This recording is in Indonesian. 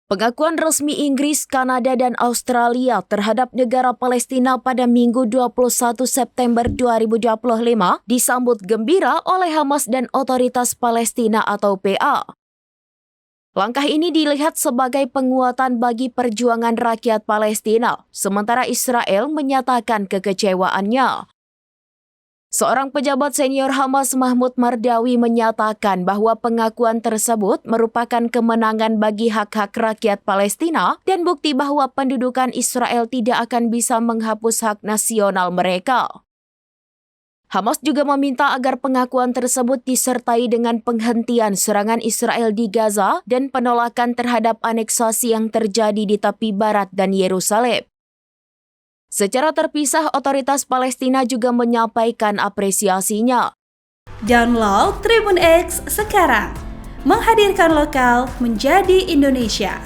Pengakuan resmi Inggris, Kanada, dan Australia terhadap negara Palestina pada Minggu 21 September 2025 disambut gembira oleh Hamas dan Otoritas Palestina atau PA. Langkah ini dilihat sebagai penguatan bagi perjuangan rakyat Palestina, sementara Israel menyatakan kekecewaannya. Seorang pejabat senior Hamas, Mahmud Mardawi, menyatakan bahwa pengakuan tersebut merupakan kemenangan bagi hak-hak rakyat Palestina dan bukti bahwa pendudukan Israel tidak akan bisa menghapus hak nasional mereka. Hamas juga meminta agar pengakuan tersebut disertai dengan penghentian serangan Israel di Gaza dan penolakan terhadap aneksasi yang terjadi di tepi barat dan Yerusalem. Secara terpisah, Otoritas Palestina juga menyampaikan apresiasinya. Download Tribun X sekarang, menghadirkan lokal menjadi Indonesia.